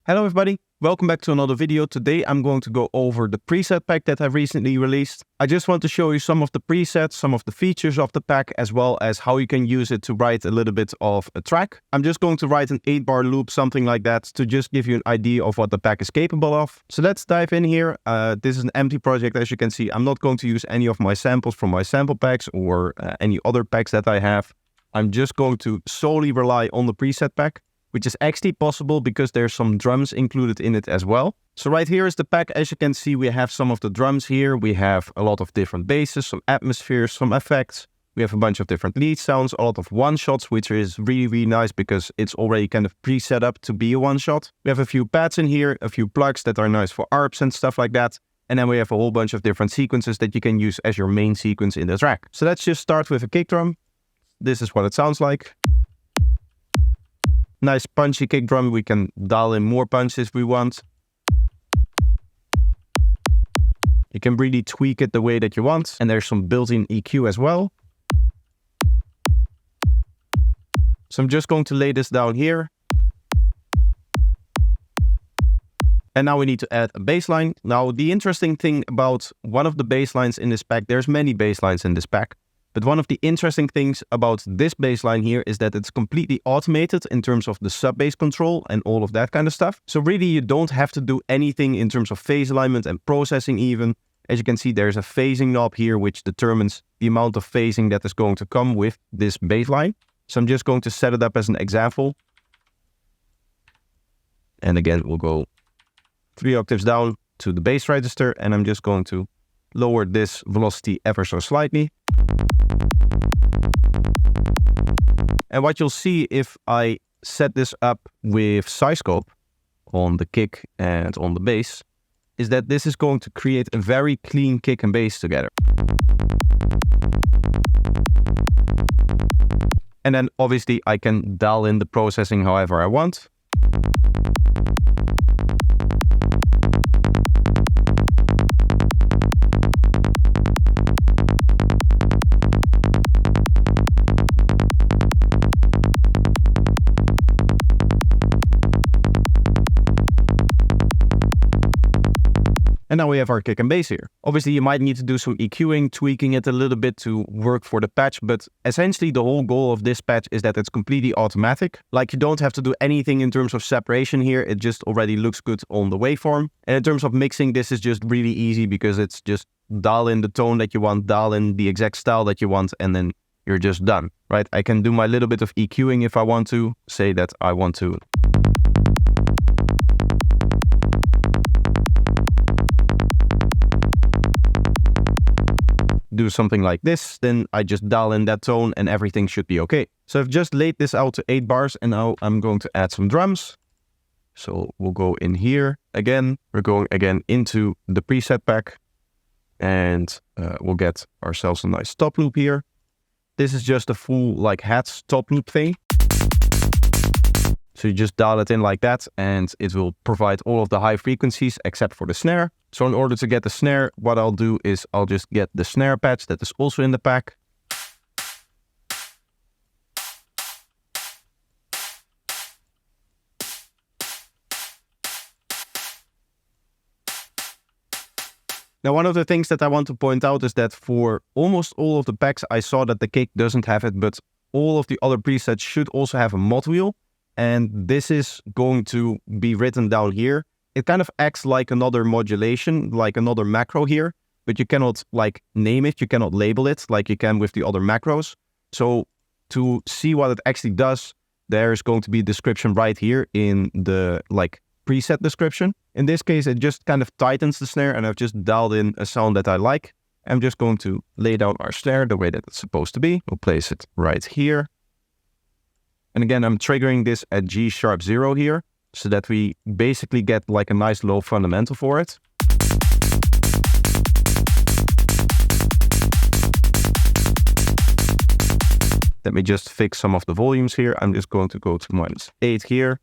Hello everybody, welcome back to another video. Today I'm going to go over the preset pack that I've recently released. I just want to show you some of the presets, some of the features of the pack, as well as how you can use it to write a little bit of a track. I'm just going to write an 8-bar loop, something like that, to just give you an idea of what the pack is capable of. So let's dive in here. This is an empty project, as you can see. I'm not going to use any of my samples from my sample packs or any other packs that I have. I'm just going to solely rely on the preset pack, which is actually possible because there's some drums included in it as well. So right here is the pack. As you can see, we have some of the drums here. We have a lot of different basses, some atmospheres, some effects. We have a bunch of different lead sounds, a lot of one-shots, which is really nice because it's already kind of pre-set up to be a one-shot. We have a few pads in here, a few plugs that are nice for ARPs and stuff like that. And then we have a whole bunch of different sequences that you can use as your main sequence in the track. So let's just start with a kick drum. This is what it sounds like. Nice punchy kick drum. We can dial in more punch if we want. You can really tweak it the way that you want. And there's some built-in EQ as well. So I'm just going to lay this down here. And now we need to add a bass line. Now the interesting thing about one of the bass lines in this pack, there's many bass lines in this pack. But one of the interesting things about this bass line here is that it's completely automated in terms of the sub-bass control and all of that kind of stuff. So really you don't have to do anything in terms of phase alignment and processing even. As you can see, there's a phasing knob here which determines the amount of phasing that is going to come with this bass line. So I'm just going to set it up as an example. And again, we'll go 3 octaves down to the bass register, and I'm just going to lower this velocity ever so slightly. And what you'll see if I set this up with size scope on the kick and on the bass is that this is going to create a very clean kick and bass together. And then obviously I can dial in the processing however I want. And now we have our kick and bass here. Obviously, you might need to do some EQing, tweaking it a little bit to work for the patch, but essentially the whole goal of this patch is that it's completely automatic. Like, you don't have to do anything in terms of separation here. It just already looks good on the waveform. And in terms of mixing, this is just really easy because it's just dial in the tone that you want, dial in the exact style that you want, and then you're just done, right? I can do my little bit of EQing if I want to. Say that I want to do something like this, then I just dial in that tone and everything should be okay. So I've just laid this out to 8 bars and now I'm going to add some drums. So we'll go in here again. We're going again into the preset pack and we'll get ourselves a nice top loop here. This is just a full like hats top loop thing. So you just dial it in like that and it will provide all of the high frequencies except for the snare. So in order to get the snare, what I'll do is I'll just get the snare patch that is also in the pack. Now, one of the things that I want to point out is that for almost all of the packs, I saw that the kick doesn't have it, but all of the other presets should also have a mod wheel. And this is going to be written down here. It kind of acts like another modulation, like another macro here, but you cannot like name it, you cannot label it like you can with the other macros. So to see what it actually does, there's going to be a description right here in the like preset description. In this case, it just kind of tightens the snare and I've just dialed in a sound that I like. I'm just going to lay down our snare the way that it's supposed to be. We'll place it right here. And again, I'm triggering this at G#0 here, so that we basically get like a nice low fundamental for it. Let me just fix some of the volumes here. I'm just going to go to -8 here.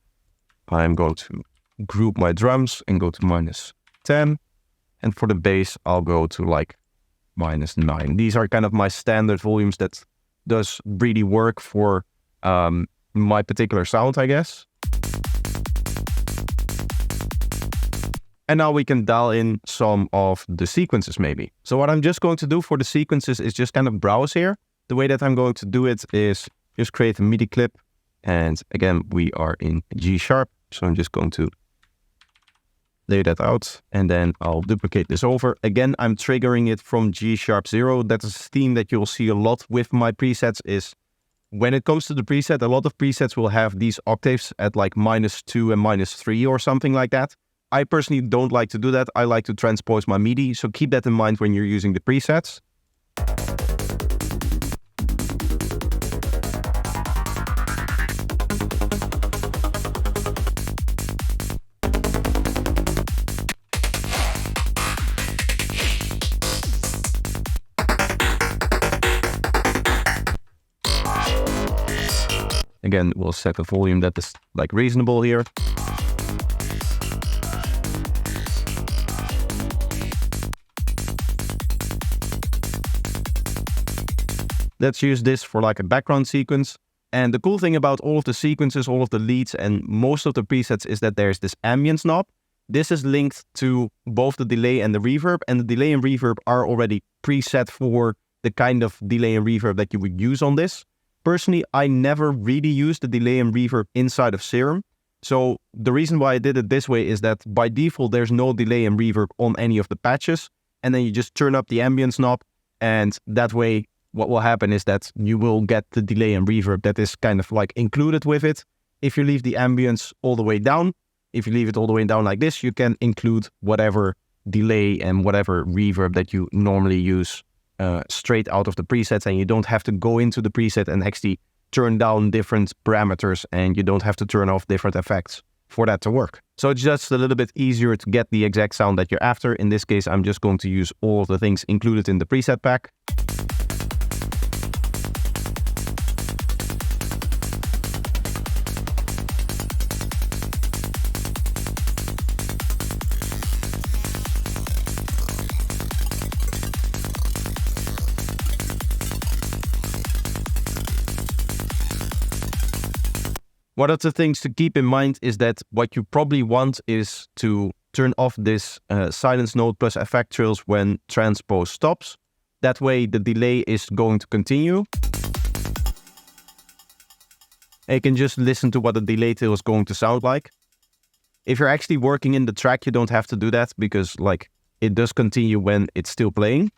I'm going to group my drums and go to -10. And for the bass, I'll go to like -9. These are kind of my standard volumes that does really work for my particular sound, I guess. And now we can dial in some of the sequences maybe. So what I'm just going to do for the sequences is just kind of browse here. The way that I'm going to do it is just create a MIDI clip. And again, we are in G sharp. So I'm just going to lay that out and then I'll duplicate this over. Again, I'm triggering it from G sharp 0. That is a theme that you'll see a lot with my presets is when it comes to the preset, a lot of presets will have these octaves at like -2 and -3 or something like that. I personally don't like to do that. I like to transpose my MIDI, so keep that in mind when you're using the presets. Again, we'll set a volume that is like reasonable here. Let's use this for like a background sequence. And the cool thing about all of the sequences, all of the leads and most of the presets is that there's this ambience knob. This is linked to both the delay and the reverb, and the delay and reverb are already preset for the kind of delay and reverb that you would use on this. Personally, I never really use the delay and reverb inside of Serum. So the reason why I did it this way is that by default, there's no delay and reverb on any of the patches. And then you just turn up the ambience knob, and that way what will happen is that you will get the delay and reverb that is kind of like included with it. If you leave the ambience all the way down, if you leave it all the way down like this, you can include whatever delay and whatever reverb that you normally use straight out of the presets, and you don't have to go into the preset and actually turn down different parameters, and you don't have to turn off different effects for that to work. So it's just a little bit easier to get the exact sound that you're after. In this case, I'm just going to use all of the things included in the preset pack. One of the things to keep in mind is that what you probably want is to turn off this silence node plus effect trails when transpose stops. That way the delay is going to continue. And you can just listen to what the delay tail is going to sound like. If you're actually working in the track, you don't have to do that because like it does continue when it's still playing.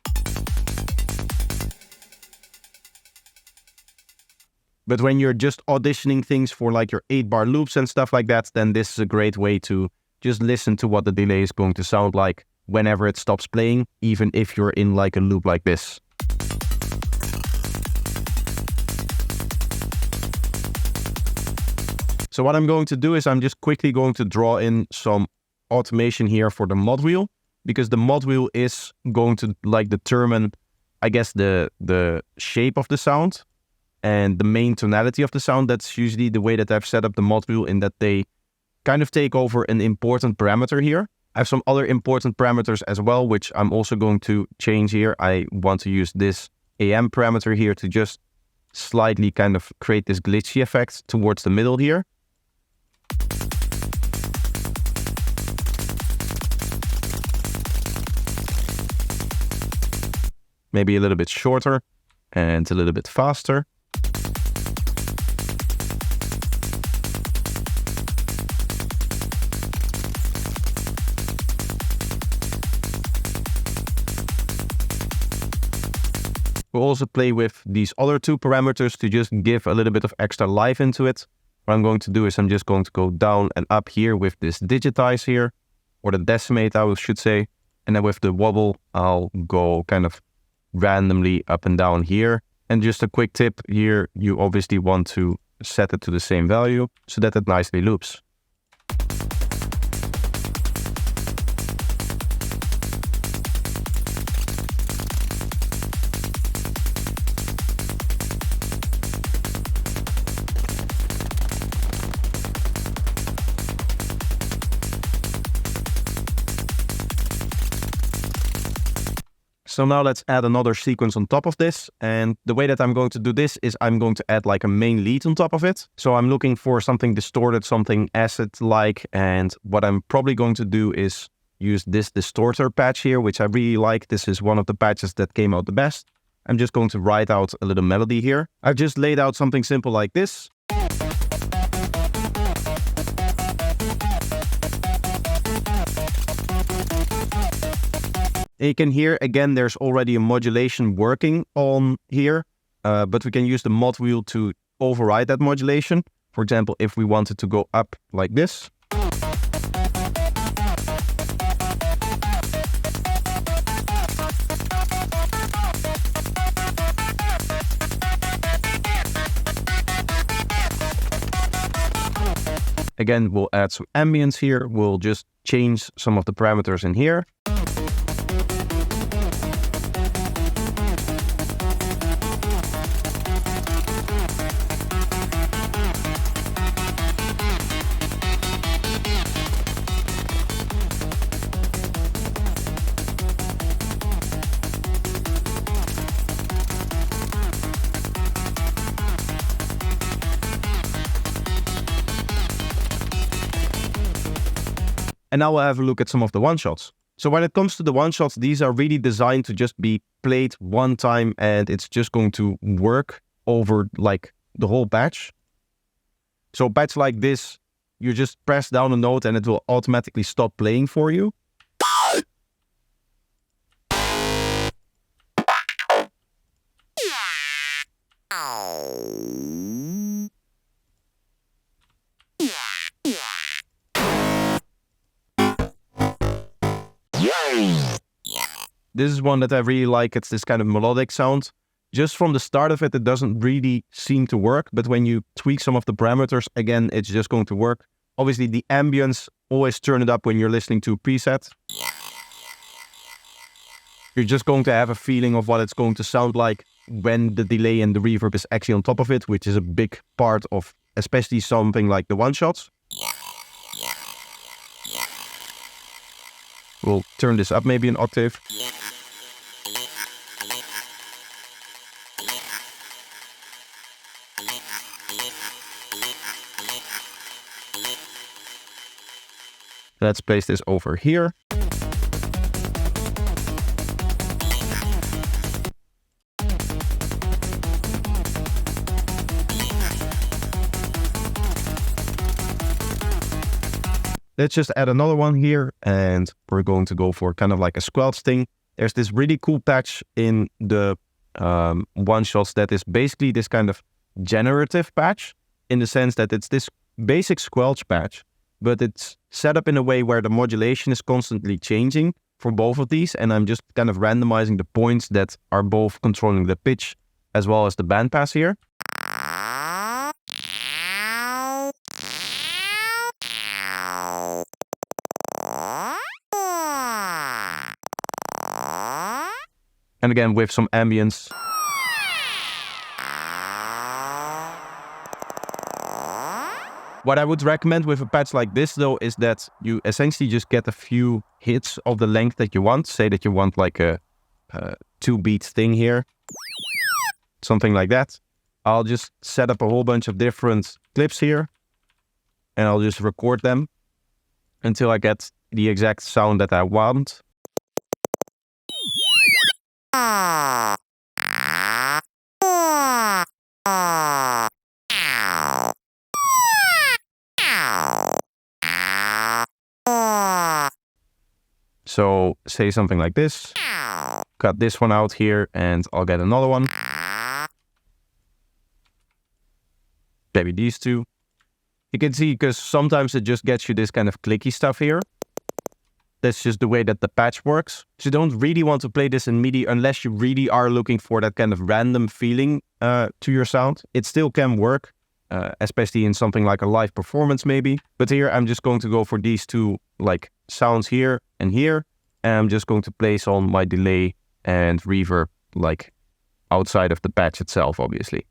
But when you're just auditioning things for like your 8-bar loops and stuff like that, then this is a great way to just listen to what the delay is going to sound like whenever it stops playing, even if you're in like a loop like this. So what I'm going to do is I'm just quickly going to draw in some automation here for the mod wheel, because the mod wheel is going to like determine, I guess, the shape of the sound and the main tonality of the sound. That's usually the way that I've set up the mod wheel, in that they kind of take over an important parameter here. I have some other important parameters as well, which I'm also going to change here. I want to use this AM parameter here to just slightly kind of create this glitchy effect towards the middle here. Maybe a little bit shorter and a little bit faster. We'll also play with these other two parameters to just give a little bit of extra life into it. What I'm going to do is I'm just going to go down and up here with this digitize here, or the decimate I should say. And then with the wobble, I'll go kind of randomly up and down here. And just a quick tip here, you obviously want to set it to the same value so that it nicely loops. So now let's add another sequence on top of this. And the way that I'm going to do this is I'm going to add like a main lead on top of it. So I'm looking for something distorted, something acid-like. And what I'm probably going to do is use this distorter patch here, which I really like. This is one of the patches that came out the best. I'm just going to write out a little melody here. I've just laid out something simple like this. You can hear, again, there's already a modulation working on here, but we can use the mod wheel to override that modulation. For example, if we wanted to go up like this. Again, we'll add some ambience here. We'll just change some of the parameters in here. And now we'll have a look at some of the one-shots. So when it comes to the one-shots, these are really designed to just be played one time and it's just going to work over like the whole patch. So a patch like this, you just press down a note and it will automatically stop playing for you. This is one that I really like. It's this kind of melodic sound. Just from the start of it, it doesn't really seem to work. But when you tweak some of the parameters, again, it's just going to work. Obviously, the ambience, always turn it up when you're listening to a preset. You're just going to have a feeling of what it's going to sound like when the delay and the reverb is actually on top of it, which is a big part of especially something like the one-shots. We'll turn this up maybe an octave. Let's place this over here. Let's just add another one here, and we're going to go for kind of like a squelch thing. There's this really cool patch in the one-shots that is basically this kind of generative patch, in the sense that it's this basic squelch patch, but it's set up in a way where the modulation is constantly changing for both of these, and I'm just kind of randomizing the points that are both controlling the pitch as well as the bandpass here. And again, with some ambience. What I would recommend with a patch like this though is that you essentially just get a few hits of the length that you want. Say that you want like a 2-beat thing here. Something like that. I'll just set up a whole bunch of different clips here. And I'll just record them until I get the exact sound that I want. So say something like this, cut this one out here, and I'll get another one. Maybe these two. You can see, because sometimes it just gets you this kind of clicky stuff here. That's just the way that the patch works. So you don't really want to play this in MIDI unless you really are looking for that kind of random feeling to your sound. It still can work, especially in something like a live performance maybe. But here I'm just going to go for these two like sounds here. And I'm just going to place on my delay and reverb like outside of the patch itself, obviously.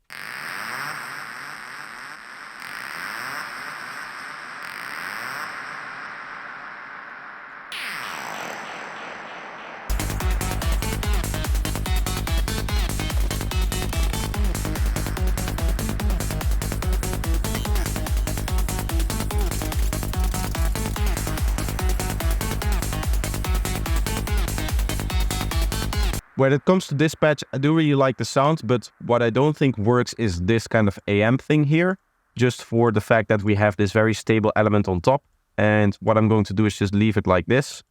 When it comes to this patch, I do really like the sound, but what I don't think works is this kind of amp thing here, just for the fact that we have this very stable element on top. And what I'm going to do is just leave it like this.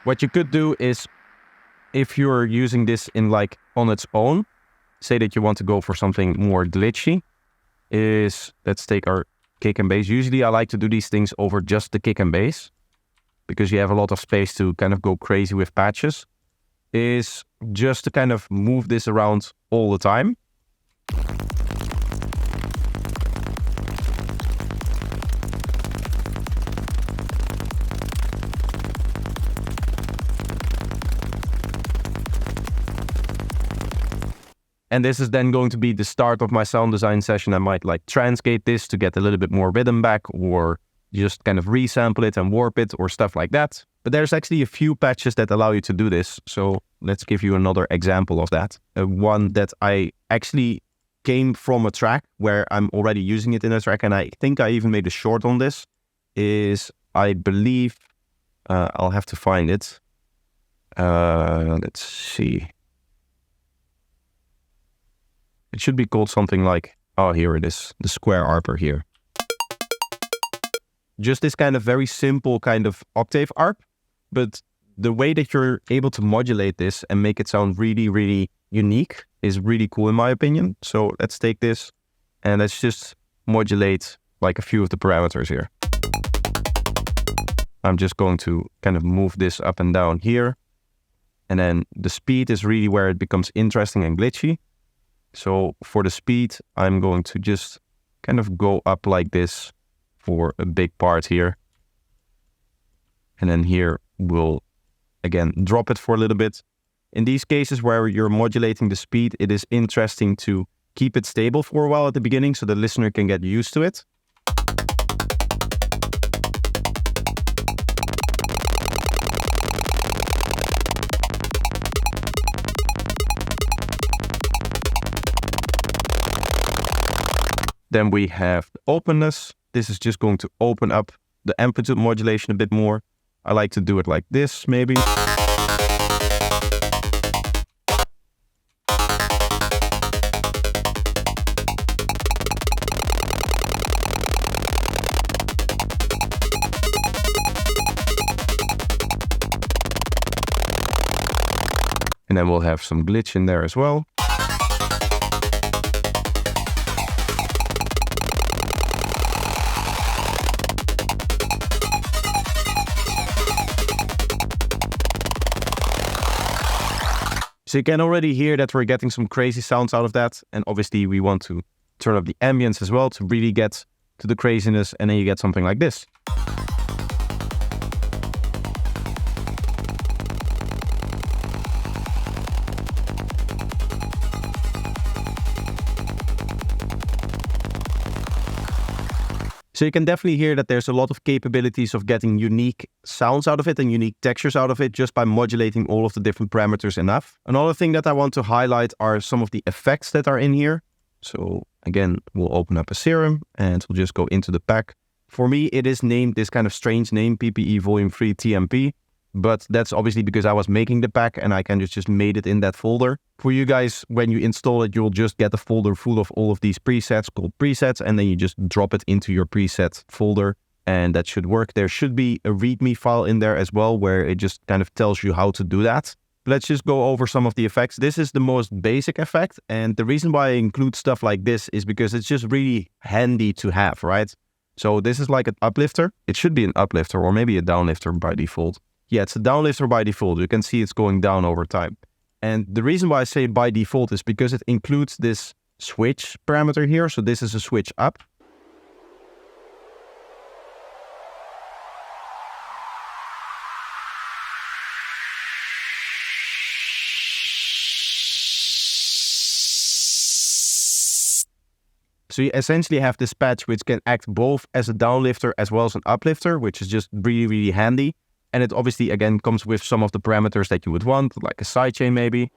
What you could do is, if you're using this in like on its own, say that you want to go for something more glitchy, is let's take our kick and bass. Usually I like to do these things over just the kick and bass because you have a lot of space to kind of go crazy with patches, is just to kind of move this around all the time. And this is then going to be the start of my sound design session. I might like transgate this to get a little bit more rhythm back, or just kind of resample it and warp it or stuff like that. But there's actually a few patches that allow you to do this. So let's give you another example of that. One that I actually came from a track where I'm already using it in a track, and I think I even made a short on this, is I believe, I'll have to find it. Let's see. It should be called something like, oh, here it is, the square arper here. Just this kind of very simple kind of octave arp, but the way that you're able to modulate this and make it sound really, really unique is really cool in my opinion. So let's take this and let's just modulate like a few of the parameters here. I'm just going to kind of move this up and down here. And then the speed is really where it becomes interesting and glitchy. So for the speed, I'm going to just kind of go up like this for a big part here. And then here we'll, again, drop it for a little bit. In these cases where you're modulating the speed, it is interesting to keep it stable for a while at the beginning so the listener can get used to it. Then we have the openness. This is just going to open up the amplitude modulation a bit more. I like to do it like this, maybe. And then we'll have some glitch in there as well. So you can already hear that we're getting some crazy sounds out of that. And obviously we want to turn up the ambience as well to really get to the craziness. And then you get something like this. So you can definitely hear that there's a lot of capabilities of getting unique sounds out of it and unique textures out of it just by modulating all of the different parameters enough. Another thing that I want to highlight are some of the effects that are in here. So again, we'll open up a Serum and we'll just go into the pack. For me, it is named this kind of strange name, PPE Volume 3 TMP. But that's obviously because I was making the pack and I kind of just made it in that folder. For you guys, when you install it, you'll just get a folder full of all of these presets called presets, and then you just drop it into your preset folder and that should work. There should be a README file in there as well where it just kind of tells you how to do that. Let's just go over some of the effects. This is the most basic effect, and the reason why I include stuff like this is because it's just really handy to have, right? So this is like an uplifter. It should be an uplifter or maybe a downlifter by default. Yeah, it's a downlifter by default. You can see it's going down over time. And the reason why I say by default is because it includes this switch parameter here. So this is a switch up. So you essentially have this patch which can act both as a downlifter as well as an uplifter, which is just really, really handy. And it obviously, again, comes with some of the parameters that you would want, like a sidechain maybe.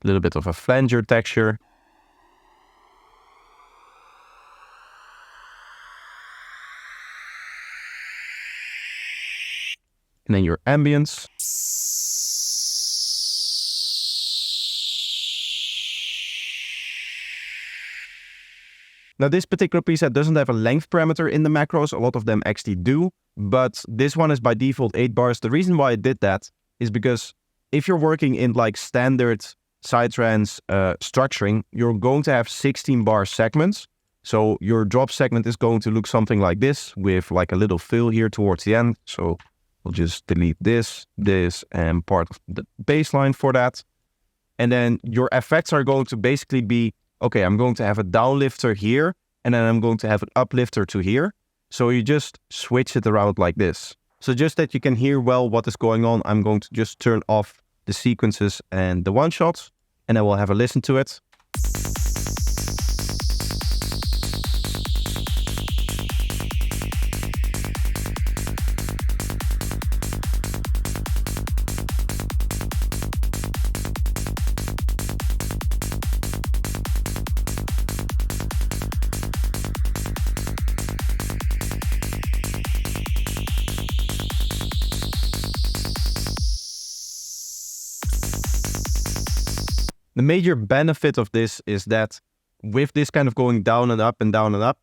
A little bit of a flanger texture. And then your ambience. Now this particular preset doesn't have a length parameter in the macros, a lot of them actually do, but this one is by default 8 bars. The reason why I did that is because if you're working in like standard Psytrance structuring, you're going to have 16 bar segments. So your drop segment is going to look something like this with like a little fill here towards the end. So we'll just delete this, and part of the baseline for that. And then your effects are going to basically be, okay, I'm going to have a downlifter here, and then I'm going to have an uplifter to here. So you just switch it around like this. So just that you can hear well what is going on, I'm going to just turn off the sequences and the one-shots, and then we'll have a listen to it. The major benefit of this is that with this kind of going down and up and down and up,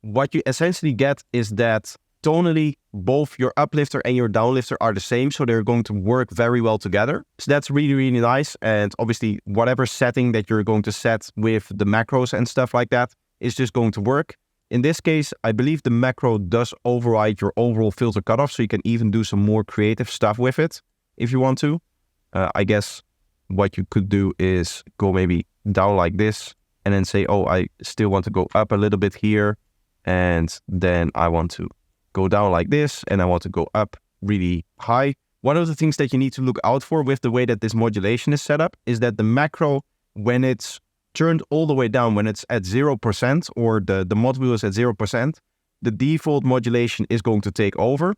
what you essentially get is that tonally, both your uplifter and your downlifter are the same, so they're going to work very well together. So that's really, really nice. And obviously, whatever setting that you're going to set with the macros and stuff like that is just going to work. In this case, I believe the macro does override your overall filter cutoff, so you can even do some more creative stuff with it if you want to. I guess what you could do is go maybe down like this and then say, oh, I still want to go up a little bit here. And then I want to go down like this and I want to go up really high. One of the things that you need to look out for with the way that this modulation is set up is that the macro, when it's turned all the way down, when it's at 0% or the mod wheel is at 0%, the default modulation is going to take over.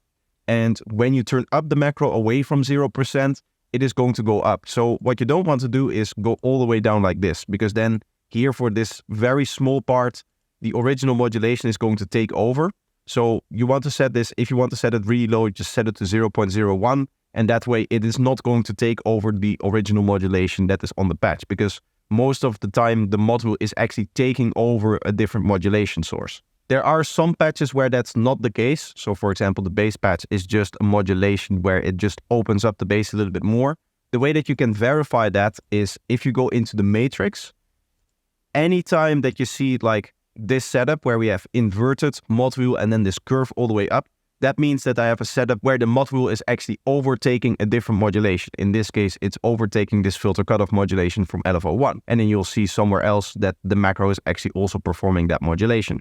And when you turn up the macro away from 0%, it is going to go up. So what you don't want to do is go all the way down like this, because then here for this very small part, the original modulation is going to take over. So you want to set this, if you want to set it really low, just set it to 0.01. And that way it is not going to take over the original modulation that is on the patch, because most of the time the module is actually taking over a different modulation source. There are some patches where that's not the case. So for example, the bass patch is just a modulation where it just opens up the bass a little bit more. The way that you can verify that is if you go into the matrix, anytime that you see like this setup where we have inverted mod wheel and then this curve all the way up, that means that I have a setup where the mod wheel is actually overtaking a different modulation. In this case, it's overtaking this filter cutoff modulation from LFO1. And then you'll see somewhere else that the macro is actually also performing that modulation.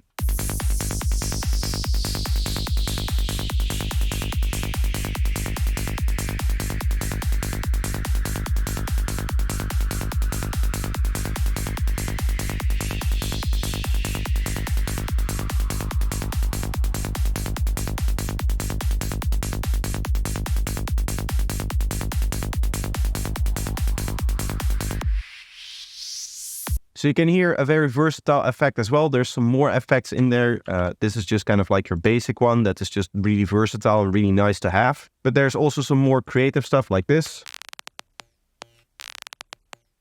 So you can hear a very versatile effect as well. There's some more effects in there. This is just kind of like your basic one that is just really versatile and really nice to have. But there's also some more creative stuff like this.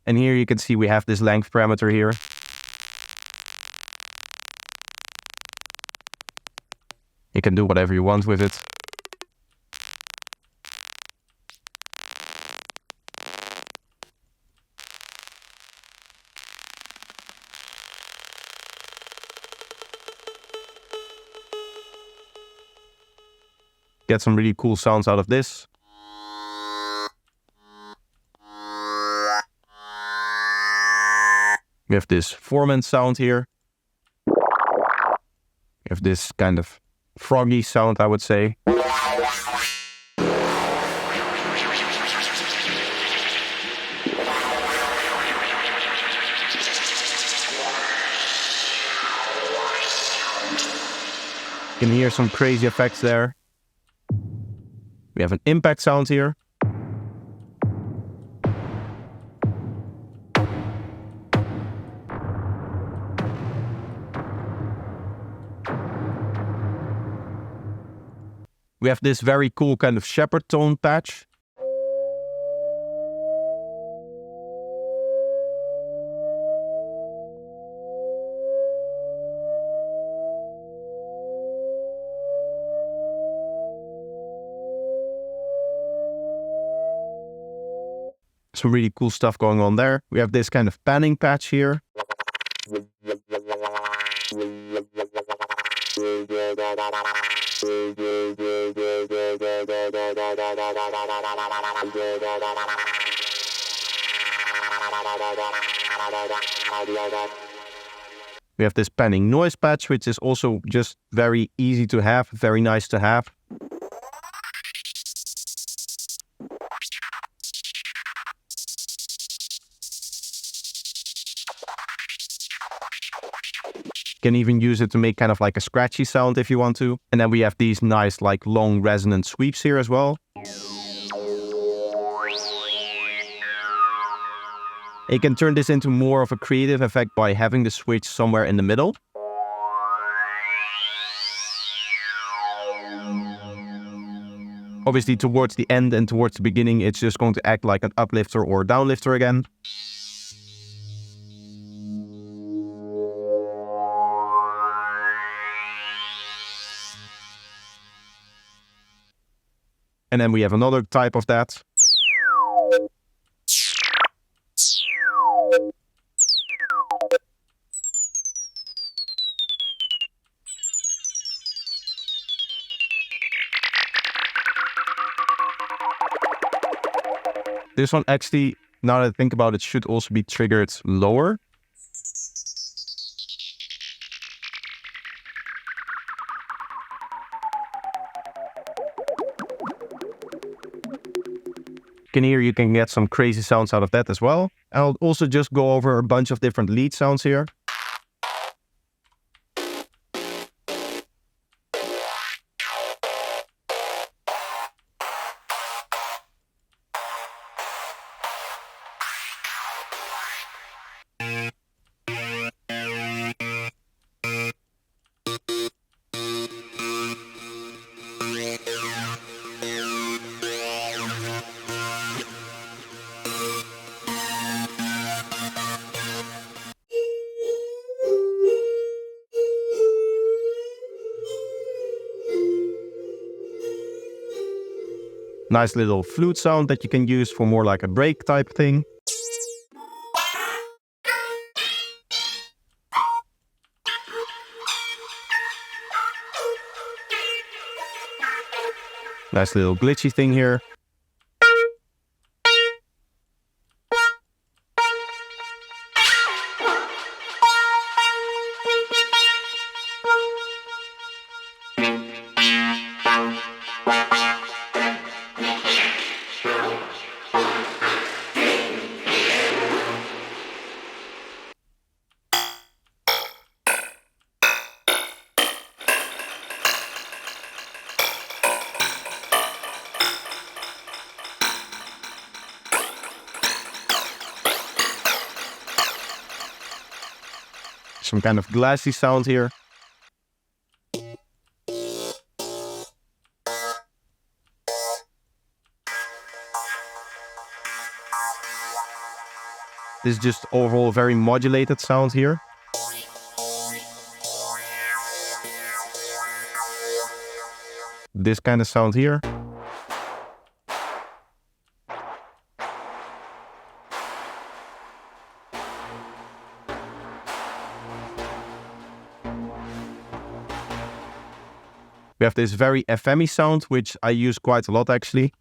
And here you can see we have this length parameter here. You can do whatever you want with it. Get some really cool sounds out of this. We have this Foreman sound here. We have this kind of froggy sound, I would say. You can hear some crazy effects there. We have an impact sound here. We have this very cool kind of shepherd tone patch. Some really cool stuff going on there. We have this kind of panning patch here. We have this panning noise patch, which is also just very easy to have, very nice to have. You can even use it to make kind of like a scratchy sound if you want to. And then we have these nice like long resonant sweeps here as well. You can turn this into more of a creative effect by having the switch somewhere in the middle. Obviously towards the end and towards the beginning, it's just going to act like an uplifter or downlifter again. And then we have another type of that. This one actually, now that I think about it, should also be triggered lower. You can get some crazy sounds out of that as well. I'll also just go over a bunch of different lead sounds here. Nice little flute sound that you can use for more like a break type thing. Nice little glitchy thing here. Some kind of glassy sound here. This is just overall very modulated sound here. This kind of sound here. We have this very FM-y sound, which I use quite a lot actually.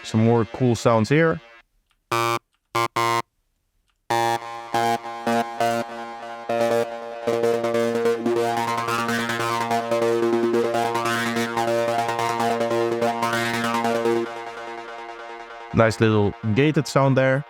Some more cool sounds here. Nice little gated sound there.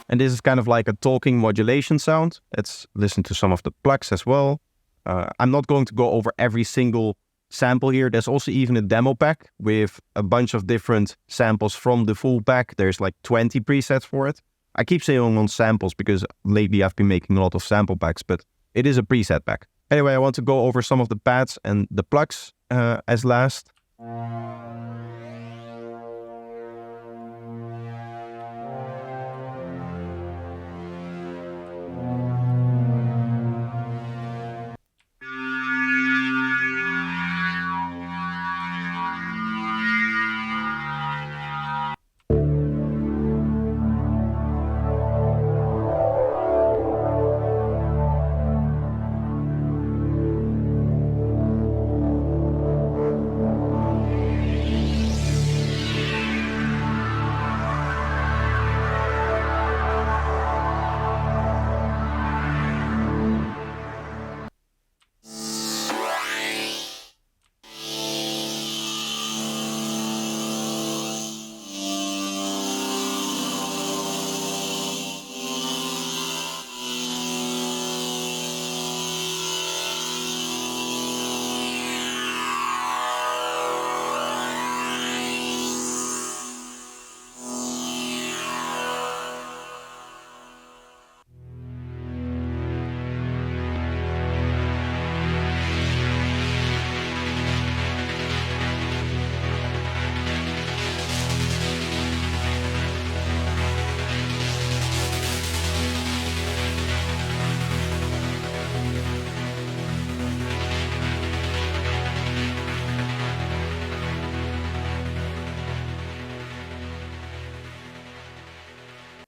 And this is kind of like a talking modulation sound. Let's listen to some of the Plucks as well. I'm not going to go over every single sample here. There's also even a demo pack with a bunch of different samples from the full pack. There's like 20 presets for it. I keep saying on samples because lately I've been making a lot of sample packs, but it is a preset pack. Anyway, I want to go over some of the pads and the Plucks as last.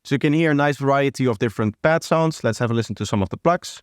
So you can hear a nice variety of different pad sounds. Let's have a listen to some of the Plucks.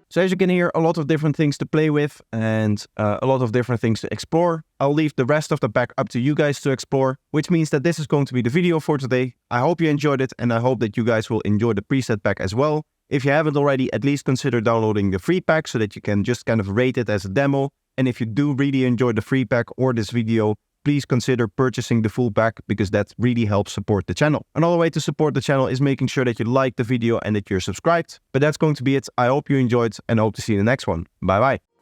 So as you can hear, a lot of different things to play with and a lot of different things to explore. I'll leave the rest of the pack up to you guys to explore, which means that this is going to be the video for today. I hope you enjoyed it and I hope that you guys will enjoy the preset pack as well. If you haven't already, at least consider downloading the free pack so that you can just kind of rate it as a demo. And if you do really enjoy the free pack or this video, please consider purchasing the full pack because that really helps support the channel. Another way to support the channel is making sure that you like the video and that you're subscribed. But that's going to be it. I hope you enjoyed and hope to see you in the next one. Bye bye.